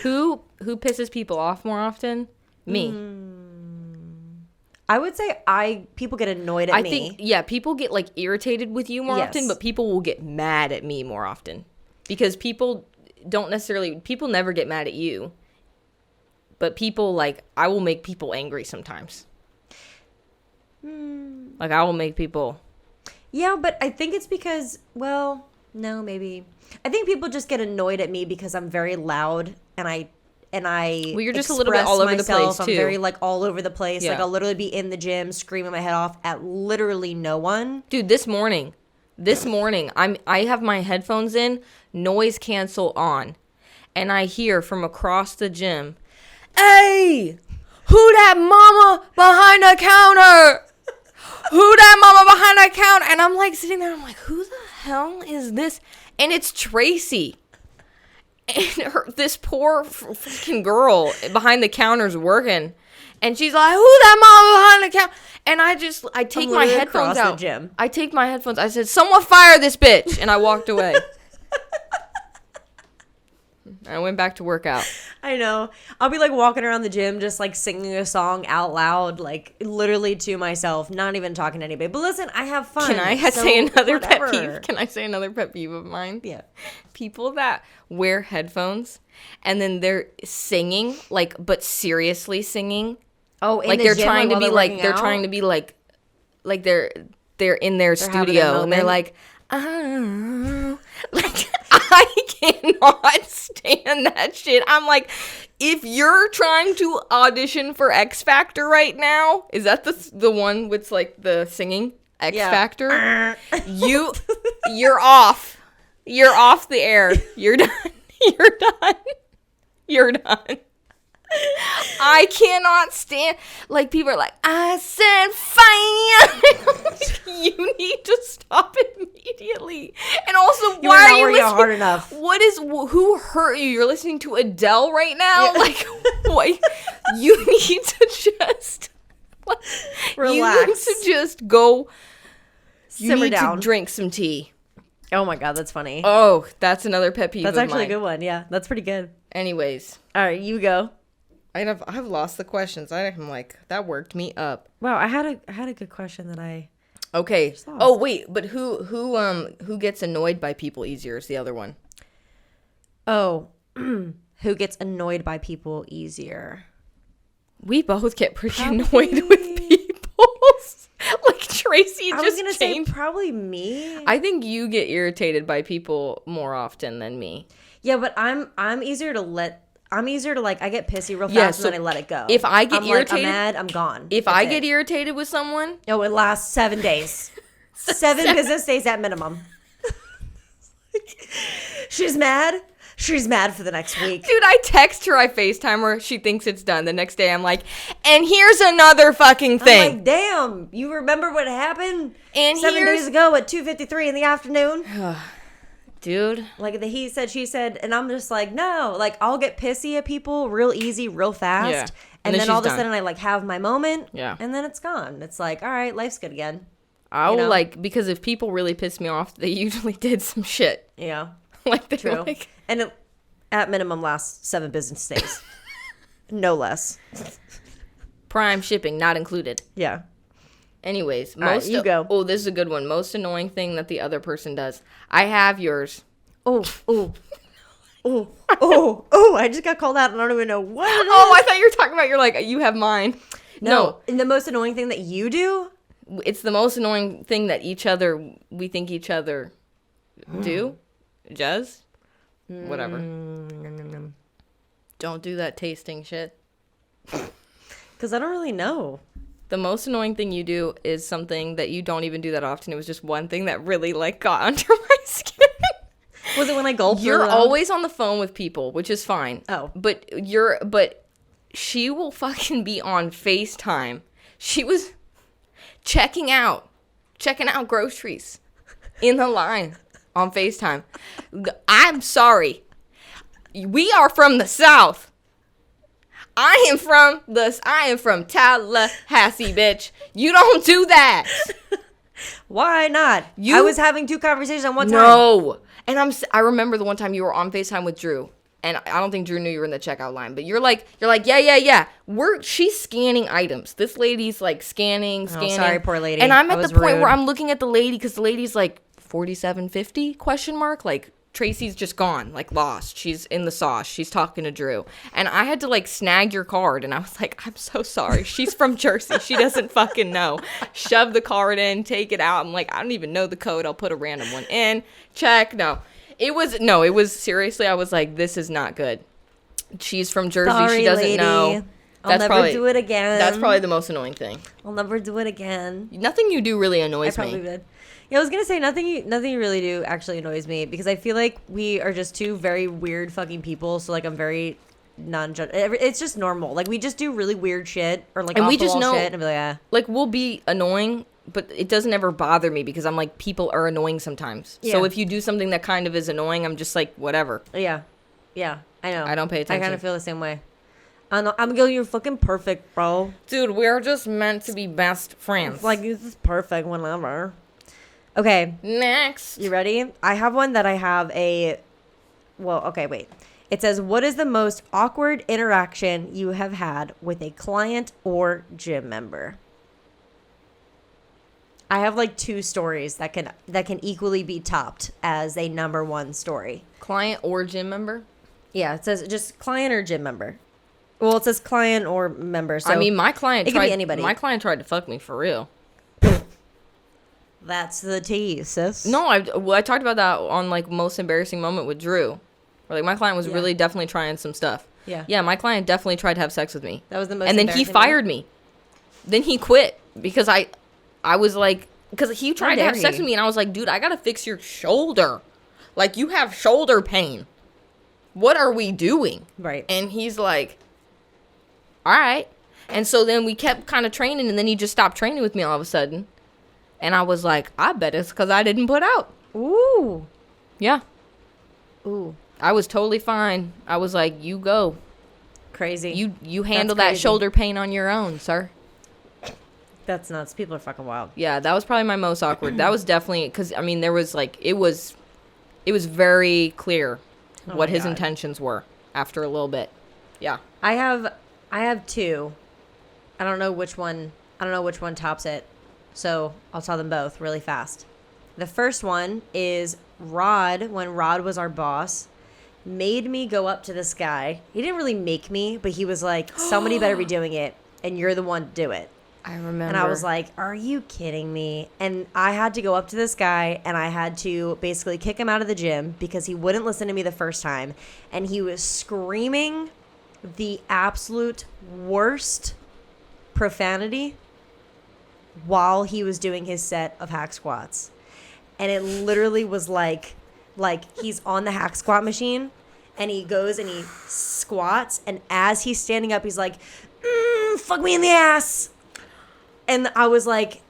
Who pisses people off more often? Me. I would say people get annoyed at I me. think, yeah, people get like irritated with you more Yes. often, but people will get mad at me more often. Because people never get mad at you. But people, like, I will make people angry sometimes. Like, I will make people. Yeah, but I think it's because, well, no, maybe. I think people just get annoyed at me because I'm very loud and I Well, you're just a little bit all over the place, too. I'm very, like, all over the place. Yeah. Like, I'll literally be in the gym screaming my head off at literally no one. Dude, this morning, I have my headphones in, noise cancel on, and I hear from across the gym, "Hey, who that mama behind the counter? Who that mama behind the counter?" And I'm like sitting there, I'm like, who the hell is this? And it's Tracy. And this poor freaking girl behind the counter's working. And she's like, who that mama behind the counter? And I take my headphones out. The gym. I take my headphones. I said, someone fire this bitch. And I walked away. I went back to work out. I know. I'll be like walking around the gym just like singing a song out loud, like literally to myself, not even talking to anybody. But listen, I have fun. Can I say another pet peeve? Can I say another pet peeve of mine? Yeah. People that wear headphones and then they're singing, like, but seriously singing. Oh, in like the they're gym, trying to be like they're trying to be like they're in their studio and they're like, oh, like I cannot stand that shit. I'm like, if you're trying to audition for X Factor right now, is that the one with like the singing X Factor? You're off. You're off the air. You're done. You're done. You're done. I cannot stand, like, people are like, I said fire. You need to stop immediately. And also, why are you listening hard enough? Who hurt you? You're listening to Adele right now? Yeah. Like, what? You need to just relax. You need to just go simmer down. To drink some tea. Oh my God, that's funny. Oh, that's another pet peeve. That's actually a good one. Yeah, that's pretty good. Anyways. All right, you go. I've lost the questions. I'm like, that worked me up. Wow, I had a good question that I. Okay. Oh wait, but who gets annoyed by people easier is the other one. Oh, who gets annoyed by people easier? We both get pretty annoyed with people. Like Tracy just. I was gonna say probably me. I think you get irritated by people more often than me. Yeah, but I'm easier to let. I'm easier to like, I get pissy real fast and then I let it go. If I get irritated, I'm mad, I'm gone. If I get irritated with someone. No, it lasts 7 days. 7 business days at minimum. She's mad. She's mad for the next week. Dude, I text her, I FaceTime her, she thinks it's done. The next day I'm like, and here's another fucking thing. I'm like, damn, you remember what happened and 7 days ago at 2:53 in the afternoon? Dude, like the he said, she said, and I'm just like, no, like I'll get pissy at people real easy, real fast, yeah. and then all of a sudden I like have my moment, yeah, and then it's gone. It's like, all right, life's good again. I will like, because if people really piss me off, they usually did some shit. Yeah, like true, and it at minimum lasts 7 business days, no less. Prime shipping not included. Yeah. Anyways, you go. Oh, this is a good one. Most annoying thing that the other person does. I have yours. Oh. I just got called out and I don't even know what it is. Oh, I thought you were talking about you have mine. No. And the most annoying thing that you do? It's the most annoying thing that we think each other do. Does? Whatever. Don't do that tasting shit. Because I don't really know. The most annoying thing you do is something that you don't even do that often. It was just one thing that really, like, got under my skin. Was it when I gulped? You're really loud? always on the phone with people, which is fine. Oh. But she will fucking be on FaceTime. She was checking out groceries in the line on FaceTime. I'm sorry. We are from the South. I am from Tallahassee, bitch. You don't do that. Why not? I was having 2 conversations at one time. No. And I remember the one time you were on FaceTime with Drew. And I don't think Drew knew you were in the checkout line. But you're like, yeah. She's scanning items. This lady's like scanning. Oh, sorry, poor lady. And I'm at the point rude. where I'm looking at the lady because the lady's like $47.50 ? Like, Tracy's just gone, like lost. She's in the sauce. She's talking to Drew. And I had to like snag your card. And I was like, I'm so sorry. She's from Jersey. She doesn't fucking know. Shove the card in, take it out. I'm like, I don't even know the code. I'll put a random one in. Check. It was seriously, I was like, this is not good. She's from Jersey. Sorry, she doesn't lady. know. I'll never do it again. That's probably the most annoying thing. I'll never do it again. Nothing you do really I annoys probably me. did. Yeah, I was gonna say nothing you really do actually annoys me because I feel like we are just 2 very weird fucking people. So like I'm very non-judge. It's just normal. Like we just do really weird shit or like And we off the just wall know, shit and be like, yeah. like we'll be annoying, but it doesn't ever bother me because I'm like, people are annoying sometimes. So Yeah. if you do something that kind of is annoying, I'm just like, whatever. Yeah, I know. I don't pay attention. I kind of feel the same way. I know. I'm going. You're fucking perfect, bro. Dude, we're just meant to be best friends. Like this is perfect. Whenever. Okay. Next. You ready? I have one that I have a. Well, okay, wait. It says, "What is the most awkward interaction you have had with a client or gym member?" I have like 2 stories that can equally be topped as a number 1 story. Client or gym member? Yeah, it says just client or gym member. Well, it says client or member. So I mean, my client it could be anybody. My client tried to fuck me for real. That's the tea, sis. No, I talked about that on like most embarrassing moment with Drew. Where like my client was really definitely trying some stuff. Yeah. Yeah, my client definitely tried to have sex with me. That was the most. And then he fired me. Then he quit because I was like, because he tried to have sex with me and I was like, dude, I gotta fix your shoulder. Like you have shoulder pain. What are we doing? Right. And he's like, all right. And so then we kept kind of training and then he just stopped training with me all of a sudden. And I was like, I bet it's because I didn't put out. Ooh. Yeah. Ooh. I was totally fine. I was like, you go. Crazy. You handle That's that crazy. shoulder pain on your own, sir. That's nuts. People are fucking wild. Yeah, that was probably my most awkward. That was definitely, because, I mean, there was like, it was very clear what his intentions were after a little bit. Yeah. I have 2. I don't know which one tops it. So I'll tell them both really fast. The first one is Rod, when Rod was our boss, made me go up to this guy. He didn't really make me, but he was like, somebody better be doing it, and you're the one to do it. I remember. And I was like, are you kidding me? And I had to go up to this guy, and I had to basically kick him out of the gym because he wouldn't listen to me the first time. And he was screaming the absolute worst profanity while he was doing his set of hack squats. And it literally was like he's on the hack squat machine and he goes and he squats, and as he's standing up, he's like, fuck me in the ass. And I was like,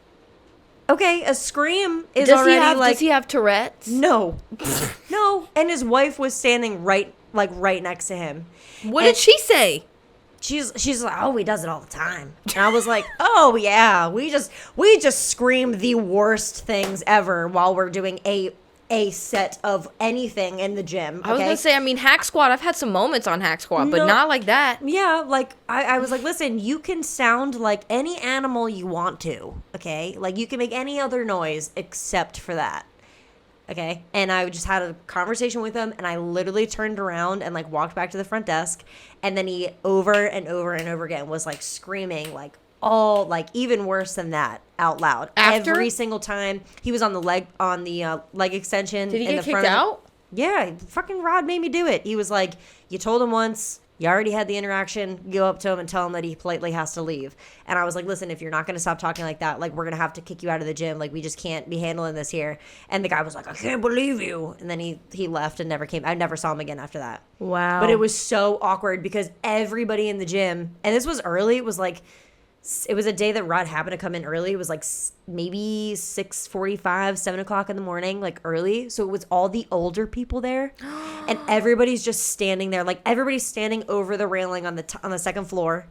okay, a scream is already like... Does he have Tourette's? No. No. And his wife was standing right next to him. What did she say? She's like, oh, he does it all the time. And I was like, oh yeah, we just scream the worst things ever while we're doing a set of anything in the gym. Okay? I was gonna say, I mean, hack squat. I've had some moments on hack squat, but not like that. Yeah, like I was like, listen, you can sound like any animal you want to. Okay, like you can make any other noise except for that. Okay. And I just had a conversation with him, and I literally turned around and like walked back to the front desk. And then he over and over and over again was like screaming, like all like even worse than that out loud. After? Every single time he was on the leg extension. Did he in get the kicked front out? Yeah. Fucking Rod made me do it. He was like, you told him once, You already had the interaction. Go up to him and tell him that he politely has to leave. And I was like, listen, if you're not going to stop talking like that, like, we're going to have to kick you out of the gym. Like, we just can't be handling this here. And the guy was like, I can't believe you. And then he left and never came. I never saw him again after that. Wow. But it was so awkward because everybody in the gym, and this was early. It was a day that Rod happened to come in early. It was like maybe 6:45, 7 o'clock in the morning, like early. So it was all the older people there, and everybody's just standing there. Like, everybody's standing over the railing on the second floor,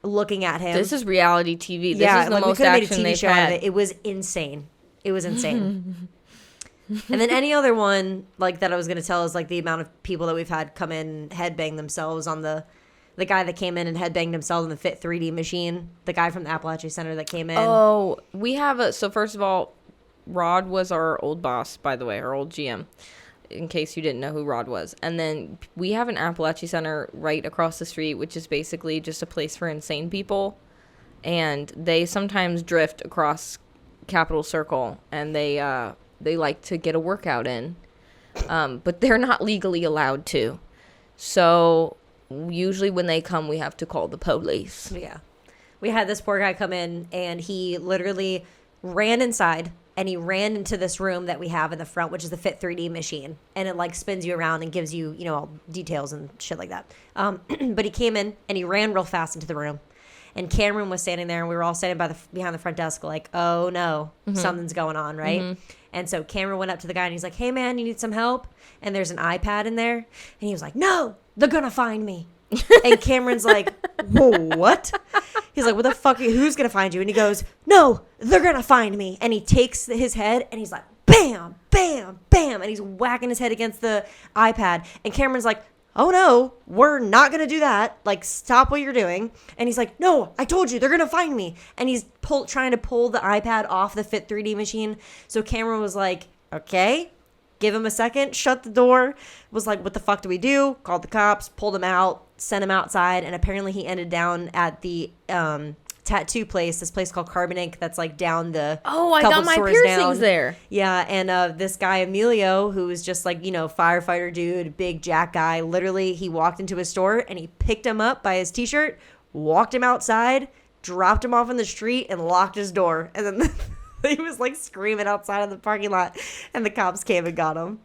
looking at him. This is reality TV. This Yeah, is the like, we most could have made a action TV they've show out had. of it. It was insane. It was insane. And then any other one like that I was gonna tell is like the amount of people that we've had come in headbang themselves on the guy that came in and headbanged himself in the Fit 3D machine. The guy from the Appalachia Center that came in. Oh, we have so first of all, Rod was our old boss, by the way, our old GM, in case you didn't know who Rod was. And then we have an Appalachia Center right across the street, which is basically just a place for insane people. And they sometimes drift across Capitol Circle, and they like to get a workout in. But they're not legally allowed to. So usually when they come, we have to call the police. Yeah. We had this poor guy come in, and he literally ran inside, and he ran into this room that we have in the front, which is the Fit 3D machine. And it like spins you around and gives you, all details and shit like that. But he came in and he ran real fast into the room. And Cameron was standing there, and we were all standing behind the front desk like, oh no, something's going on, right? Mm-hmm. And so Cameron went up to the guy and he's like, hey man, you need some help? And there's an iPad in there. And he was like, no, they're gonna find me. And Cameron's like, what? He's like, what the fuck? Who's gonna find you? And he goes, no, they're gonna find me. And he takes his head and he's like, bam, bam, bam. And he's whacking his head against the iPad. And Cameron's like, oh no, we're not gonna do that. Like, stop what you're doing. And he's like, no, I told you, they're gonna find me. And he's trying to pull the iPad off the Fit 3D machine. So Cameron was like, okay, give him a second, shut the door, was like, what the fuck do we do? Called the cops, pulled him out, sent him outside, and apparently he ended down at the tattoo place, this place called Carbon Ink that's like down the I got my piercings down. there. Yeah, and this guy Emilio, who was just like, firefighter dude, big jack guy, literally he walked into his store and he picked him up by his t-shirt, walked him outside, dropped him off in the street, and locked his door. And then he was like screaming outside of the parking lot, and the cops came and got him.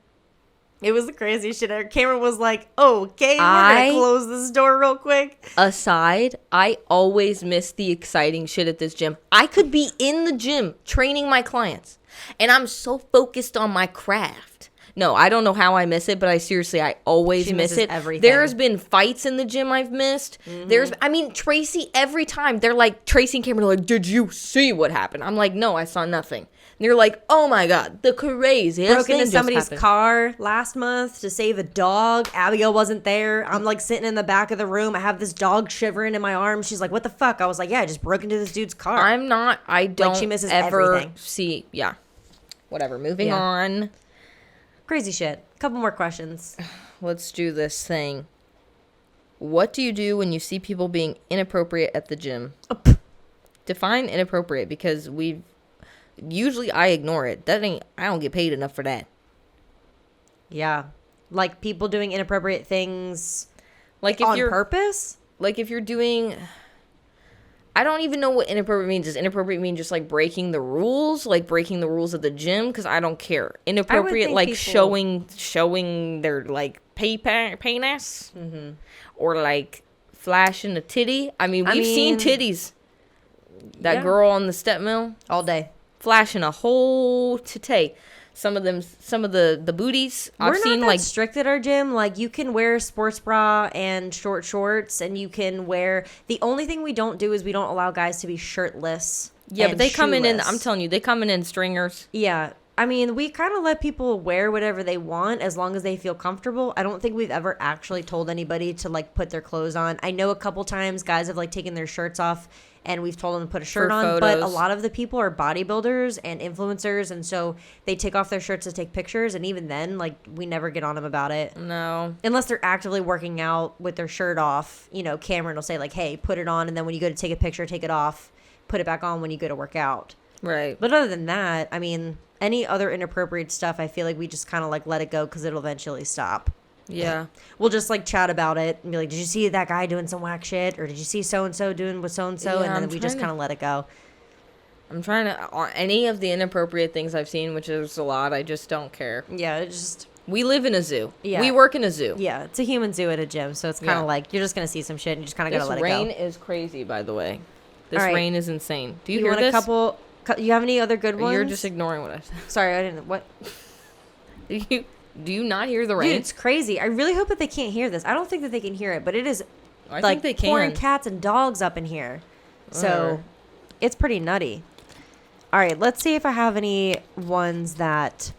It was the craziest shit. Cameron was like, okay, we're going to close this door real quick. Aside, I always miss the exciting shit at this gym. I could be in the gym training my clients, and I'm so focused on my craft. No, I don't know how I miss it, but I always miss it. Everything. There's been fights in the gym I've missed. Mm-hmm. Tracy, every time, they're like, Tracy and Cameron are like, did you see what happened? I'm like, no, I saw nothing. And they're like, oh my God, the craziest broke thing into somebody's happened. car last month to save a dog. Abigail wasn't there. I'm like sitting in the back of the room. I have this dog shivering in my arm. She's like, what the fuck? I was like, yeah, I just broke into this dude's car. I don't she misses ever everything. see, yeah. Whatever, moving on. Crazy shit. Couple more questions. Let's do this thing. What do you do when you see people being inappropriate at the gym? Define inappropriate, because usually I ignore it. I don't get paid enough for that. Yeah. Like people doing inappropriate things like if on you're purpose? Like if you're doing, I don't even know what inappropriate means. Does inappropriate mean just like breaking the rules? Like breaking the rules of the gym? Because I don't care. Inappropriate, like showing their like penis? Mm-hmm. Or like flashing a titty. We've seen titties. That girl on the step mill. All day. Flashing a whole titty. Some of the booties I've seen. We're not that strict at our gym. Like, you can wear sports bra and short shorts, and you can wear. The only thing we don't do is we don't allow guys to be shirtless. Yeah, but they come in. I'm telling you, they come in stringers. Yeah, we kind of let people wear whatever they want as long as they feel comfortable. I don't think we've ever actually told anybody to like put their clothes on. I know a couple times guys have like taken their shirts off, and we've told them to put a shirt on, but a lot of the people are bodybuilders and influencers, and so they take off their shirts to take pictures, and even then, like, we never get on them about it. No. Unless they're actively working out with their shirt off, Cameron will say, like, hey, put it on, and then when you go to take a picture, take it off, put it back on when you go to work out. Right. But other than that, any other inappropriate stuff, I feel like we just kind of, like, let it go because it'll eventually stop. Yeah. We'll just like chat about it and be like, did you see that guy doing some whack shit? Or did you see so-and-so doing with so-and-so? Yeah, And then I'm we just trying kind to- of let it go. I'm trying to, any of the inappropriate things I've seen, which is a lot, I just don't care. Yeah, it just, We live in a zoo. Yeah. We work in a zoo. yeah, it's a human zoo at a gym. So it's kind of Yeah. like, you're just going to see some shit and you just kind of got This to let it rain go. is crazy, by the way. This All right. rain is insane. Do you, You hear want this? a couple, you have any other good Or ones? you're just ignoring what I said. Sorry, I didn't, what? Do you not hear the rain? Dude, it's crazy. I really hope that they can't hear this. I don't think that they can hear it, but it is I like think they pouring can. cats and dogs up in here. So Whatever. it's pretty nutty. All right, let's see if I have any ones that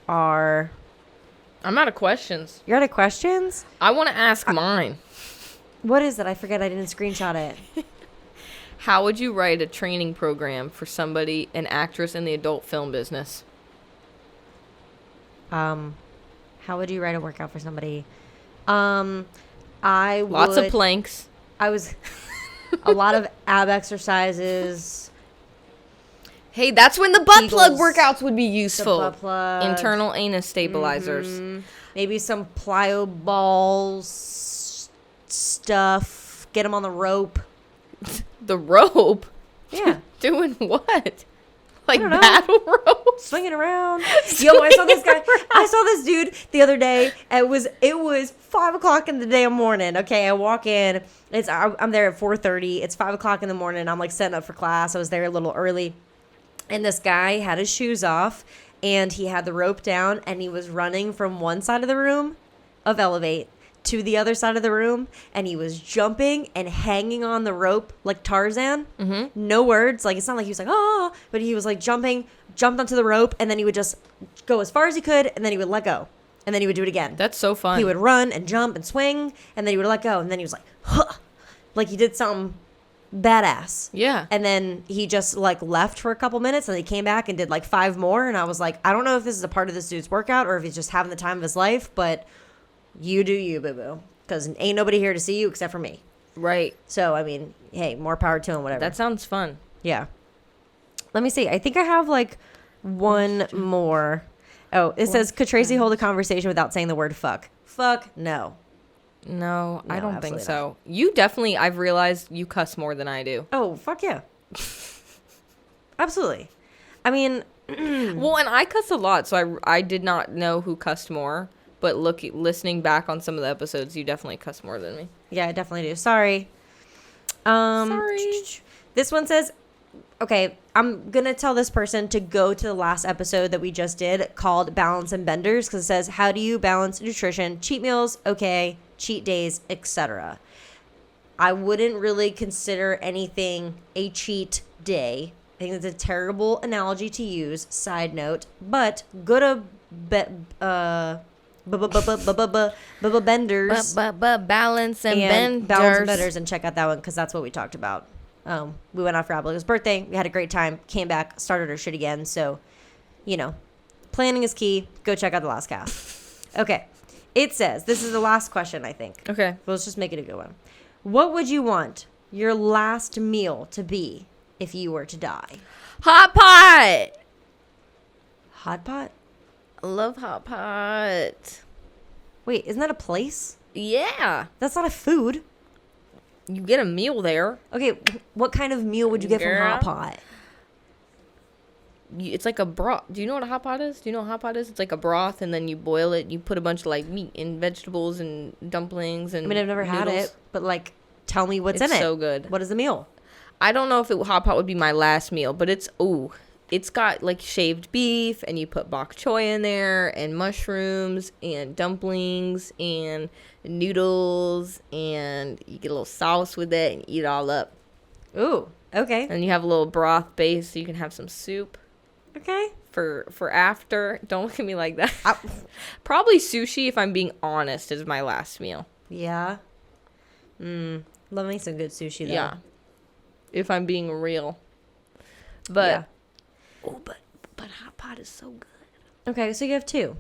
are. I'm out of questions. You're out of questions? I want to ask mine. What is it? I forget. I didn't screenshot it. How would you write a training program for somebody, an actress in the adult film business? How would you write a workout for somebody? I would. Lots of planks. I was a lot of ab exercises. Hey, that's when the butt plug Kegels. workouts would be The useful. butt plugs. Internal anus stabilizers. Maybe some plyo balls stuff. Get them on the rope. The rope? Yeah. Doing what? Like don't know. battle ropes? Swing it around. Yo, I saw this guy. I saw this dude the other day. It was 5:00 in the damn morning. Okay, I walk in. I'm there at 4:30. It's 5:00 in the morning. I'm like setting up for class. I was there a little early, and this guy had his shoes off, and he had the rope down, and he was running from one side of the room of Elevate to the other side of the room, and he was jumping and hanging on the rope like Tarzan. Mm-hmm. No words. Like, it's not like he was like, oh, but he was like jumped onto the rope, and then he would just go as far as he could, and then he would let go, and then he would do it again. That's so fun. He would run and jump and swing, and then he would let go, and then he was like, huh, like he did something badass. Yeah. And then he just like left for a couple minutes, and he came back and did like 5 more, and I was like, I don't know if this is a part of this dude's workout or if he's just having the time of his life, but you do you, boo-boo, because ain't nobody here to see you except for me. Right. So, I mean, hey, more power to him, whatever. That sounds fun. Yeah. Let me see. I think I have like one more. Oh, it says, could Tracy hold a conversation without saying the word fuck? Fuck, no. No, I No, don't think absolutely so. You definitely, I've realized you cuss more than I do. Oh, fuck yeah. Absolutely. I mean, Well, and I cuss a lot, so I did not know who cussed more. But listening back on some of the episodes, you definitely cuss more than me. yeah, I definitely do. Sorry. Sorry. This one says, okay, I'm going to tell this person to go to the last episode that we just did called Balance and Benders, because it says, how do you balance nutrition, cheat meals, okay, cheat days, etc. I wouldn't really consider anything a cheat day. I think it's a terrible analogy to use, side note, but go to Benders Balance and and benders. Balance and Benders and check out that one because that's what we talked about. We went out for Abigail's birthday. We had a great time. Came back, started our shit again. So, planning is key. Go check out the last cast. Okay. It says, this is the last question, I think. Okay. Well, let's just make it a good one. What would you want your last meal to be if you were to die? Hot pot. Hot pot? I love hot pot. Wait, isn't that a place? Yeah. That's not a food. You get a meal there. Okay, what kind of meal would you get from Girl. hot pot? It's like a broth. Do you know what a hot pot is? Do you know what a hot pot is? It's like a broth, and then you boil it. You put a bunch of like meat and vegetables and dumplings and. I mean, I've never had noodles. it, but like, tell me what's It's in it. so good. What is the meal? I don't know if hot pot would be my last meal, but it's got like shaved beef, and you put bok choy in there, and mushrooms, and dumplings, and noodles, and you get a little sauce with it, and eat it all up. Ooh, okay. And you have a little broth base, so you can have some soup Okay. for after. Don't look at me like that. Probably sushi, if I'm being honest, is my last meal. Yeah. Love me some good sushi, though. Yeah. If I'm being real. But Yeah. but hot pot is so good. Okay, so you have 2.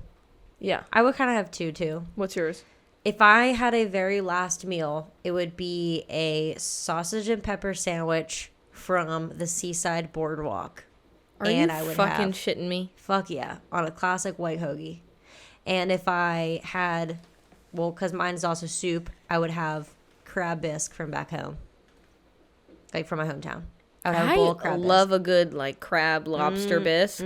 Yeah. I would kind of have 2, too. What's yours? If I had a very last meal, it would be a sausage and pepper sandwich from the Seaside Boardwalk. Are And you I would fucking have- shitting me? Fuck yeah, on a classic white hoagie. And if I had, well, because mine is also soup, I would have crab bisque from back home, like from my hometown. I would have a bowl of I crab love bisque. a good like crab lobster bisque,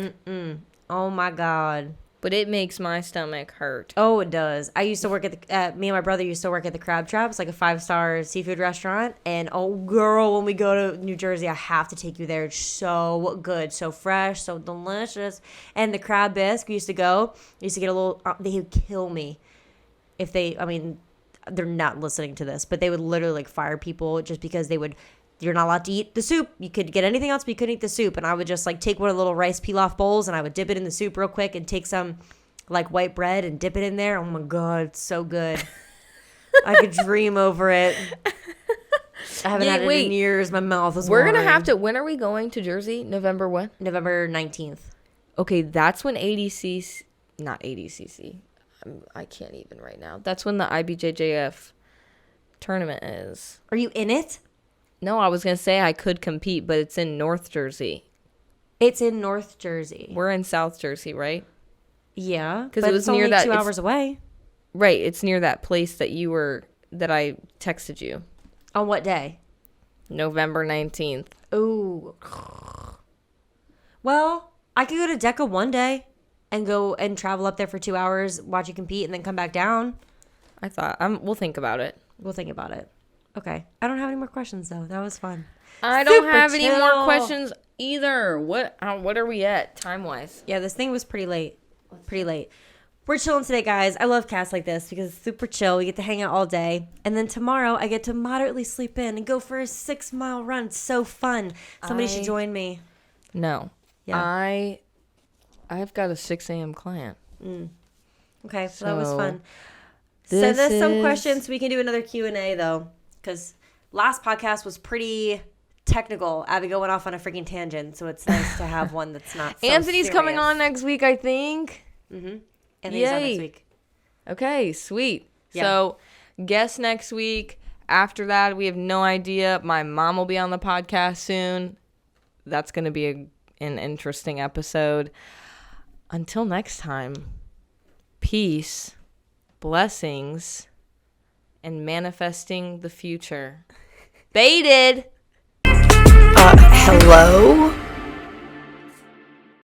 Oh my God. but it makes my stomach hurt. Oh, it does. I used to work at the, me and my brother used to work at the Crab Traps, like a 5-star seafood restaurant. And oh, girl, when we go to New Jersey, I have to take you there. It's so good, so fresh, so delicious. And the crab bisque, we used to go, we used to get a little, they would kill me if they, I mean, they're not listening to this, but they would literally like fire people just because they would, you're not allowed to eat the soup. You could get anything else, but you couldn't eat the soup. And I would just like take one of the little rice pilaf bowls and I would dip it in the soup real quick and take some like white bread and dip it in there. Oh my God, it's so good. I could dream over it. I haven't had it in years. My mouth is We're watering. going to have to, when are we going to Jersey? November what? November 19th. Okay, that's when not ADCC. I can't even right now. That's when the IBJJF tournament is. Are you in it? No, I was going to say I could compete, but it's in North Jersey. It's in North Jersey. We're in South Jersey, right? Yeah, because it was it's near only that 2 hours away. Right, it's near that place that I texted you. On what day? November 19th. Ooh. Well, I could go to DECA one day and go and travel up there for 2 hours, watch you compete, and then come back down. I thought we'll think about it. We'll think about it. Okay. I don't have any more questions though. That was fun. I don't Super have any more chill. questions either. What are we at time wise? Yeah, this thing was pretty late. We're chilling today, guys. I love casts like this because it's super chill. We get to hang out all day. And then tomorrow I get to moderately sleep in and go for a 6-mile run. It's so fun. Somebody should join me. No. Yeah. I've got a 6 a.m. client. Okay, so that was fun. This Send us some questions so we can do another Q&A though. Because last podcast was pretty technical. Abby going off on a freaking tangent. So it's nice to have one that's not so Anthony's serious. coming on next week, I think. Mm-hmm. Anthony's on next week. Okay, sweet. Yeah. So guess next week. After that, we have no idea. My mom will be on the podcast soon. That's going to be an interesting episode. Until next time, peace, blessings, and manifesting the future. Baited. Hello?